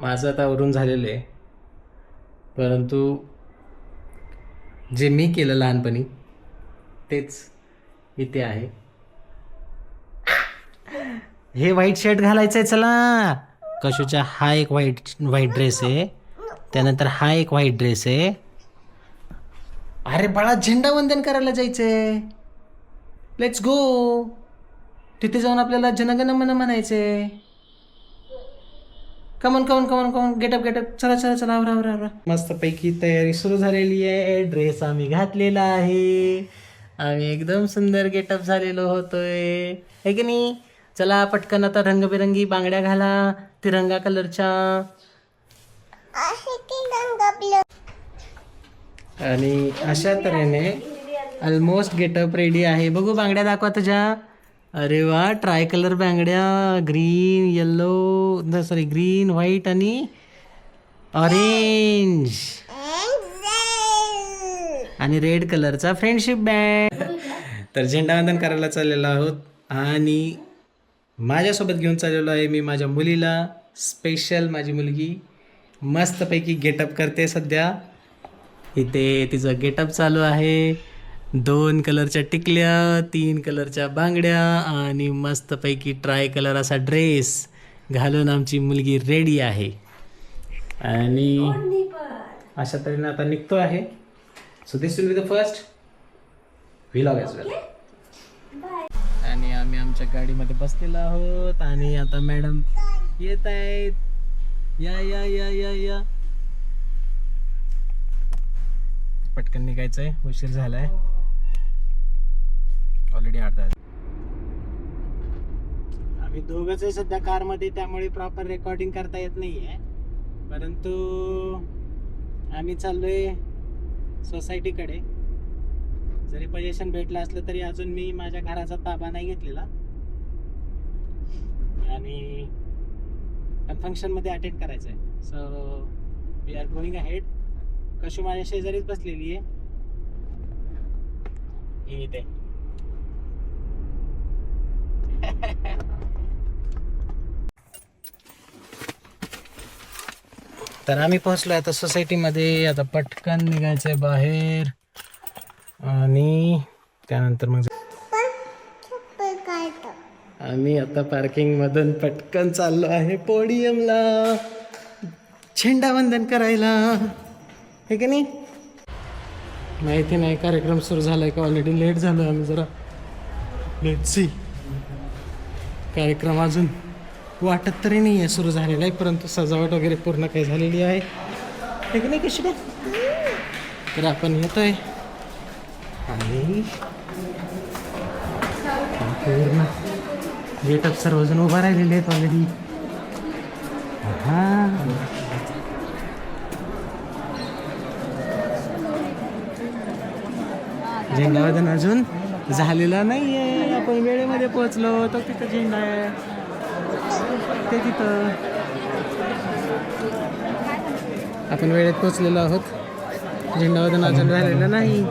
माझं आता आवरून झालेलं आहे, परंतु जे मी केलं लहानपणी तेच इथे आहे. हे व्हाईट शर्ट घालायचं आहे. चला, कशूचा हा एक व्हाईट ड्रेस आहे, त्यानंतर हा एक व्हाईट ड्रेस आहे. अरे बाळा, झेंडा वंदन करायला जायचंय. Let's go. तिथे जाऊन आपल्याला जनगण मन म्हणायचंय. कमन कमन कमन कमन, गेटअप गेटअप. चला चला चला, आवरा आवरा आवरा. मस्तपैकी तयारी सुरू झालेली आहे. ड्रेस आम्ही घातलेला आहे. आम्ही एकदम सुंदर गेटअप झालेलो होतोय, है की नाही? चला पटकन आता रंगबिरंगी बांगड्या घाला, तिरंगा कलरच्या. आणि अशा तऱ्हेने ऑलमोस्ट गेटअप रेडी आहे. बघू बांगड्या दाखवा तुझ्या. अरे वा, ट्राय कलर बांगड्या, green yellow, sorry green white आणि ऑरेंज आणि रेड कलरचा फ्रेंडशिप बँड. तर झेंडावंदन करायला चाललेलो आहोत आणि माझ्यासोबत घेऊन चाललेलो आहे मी माझ्या मुलीला. स्पेशल माझी मुलगी मस्तपैकी गेटअप करते सध्या. इथे तिचं गेटअप चालू आहे. 2 कलरच्या टिकल्या, 3 कलरच्या बांगड्या आणि मस्तपैकी ट्राय कलर असा ड्रेस घालून आमची मुलगी रेडी आहे. आणि अशा तऱ्हेने आता निघतो आहे. So this will be the first vlog as well. आणि आम्ही आमच्या गाडीमध्ये बसलेलो आहोत आणि आता मॅडम येत आहेत. या या या या या, पटकन निघायचंय, उशीर झालाय ऑलरेडी 8 तास. आम्ही दोघंच आहे सध्या कारमध्ये, त्यामुळे प्रॉपर रेकॉर्डिंग करता येत नाहीये. परंतु आम्ही चाललोय सोसायटीकडे. जरी पोझिशन भेटलं असलं तरी अजून मी माझ्या घराचा ताबा नाही घेतलेला. आणि फंक्शनमध्ये अटेंड करायचं आहे. So we are going ahead. Kashu माझ्या शेजारीच बसलेली आहे. इथे तर आम्ही पोहोचलो आता सोसायटीमध्ये. आता पटकन निघायचंय बाहेर आणि त्यानंतर मग आम्ही आता पार्किंग मधून पटकन चाललो आहे पोडियमला झेंडावंदन करायला, हे की नाही? माहिती नाही कार्यक्रम सुरू झालाय का, ऑलरेडी लेट झालो आम्ही जरा. Let's see. कार्यक्रम अजून वाटत तरी नाही आहे सुरू झालेला आहे, परंतु सजावट वगैरे पूर्ण काही झालेली आहे, हे की नाही कशी काय? तर आपण येतोय आणि पूर्ण गेटअप सर्वजण उभा राहिलेले आहेत ऑलरेडी. हां, झेंडावंदन अजून झालेला नाही आहे. आपण वेळेमध्ये पोहोचलो. तो तिथं झेंडा आहे, ते तिथं. आपण वेळेत पोहोचलेलो आहोत. झेंडावंदन अजून झालेलं नाही.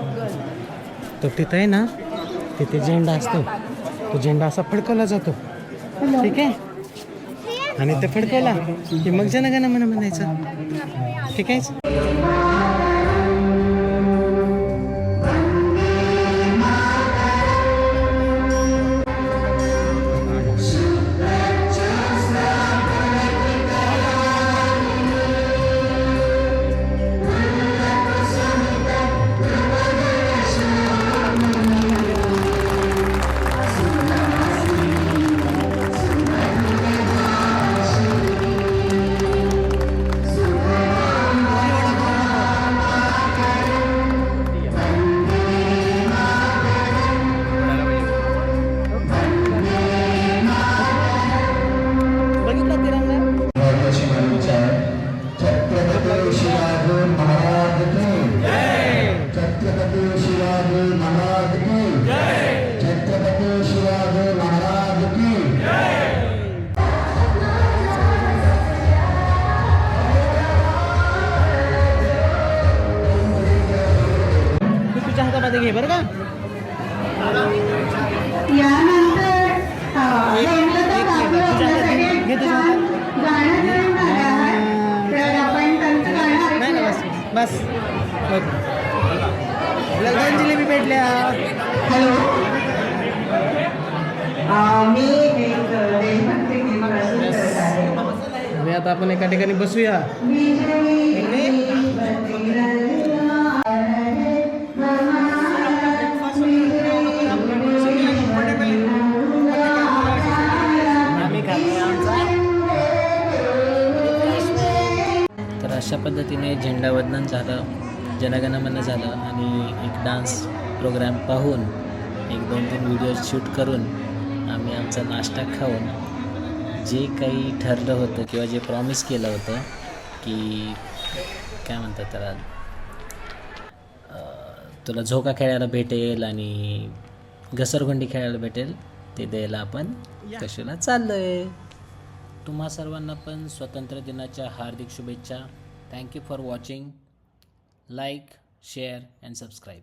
तो तिथं आहे ना, तिथे झेंडा असतो. तो झेंडा असा फडकवला जातो, ठीक आहे? आणि ते फडकवला की मग जनगण मन म्हणायचं, ठीक आहे? बस बघ. आपल्याला 2 जिलेबी भेटल्या. मी एक देशभक्ती गीत प्रस्तुत करत आहे. आणि आता आपण एका ठिकाणी बसूया. तर अशा पद्धतीने झेंडावंदन झालं, जनगणमन झालं आणि एक डान्स प्रोग्राम पाहून 1-2-3 व्हिडिओ शूट करून आम्ही आमचा नाश्ता खाऊन जे काही ठरलं होतं किंवा जे प्रॉमिस केलं होतं की काय म्हणतात त्याला, तुला झोका खेळायला भेटेल आणि घसरगुंडी खेळायला भेटेल, ते द्यायला आपण कशाला चाललो आहे. तुम्हा सर्वांना पण स्वातंत्र्य दिनाच्या हार्दिक शुभेच्छा. Thank you for watching. Like, share and subscribe.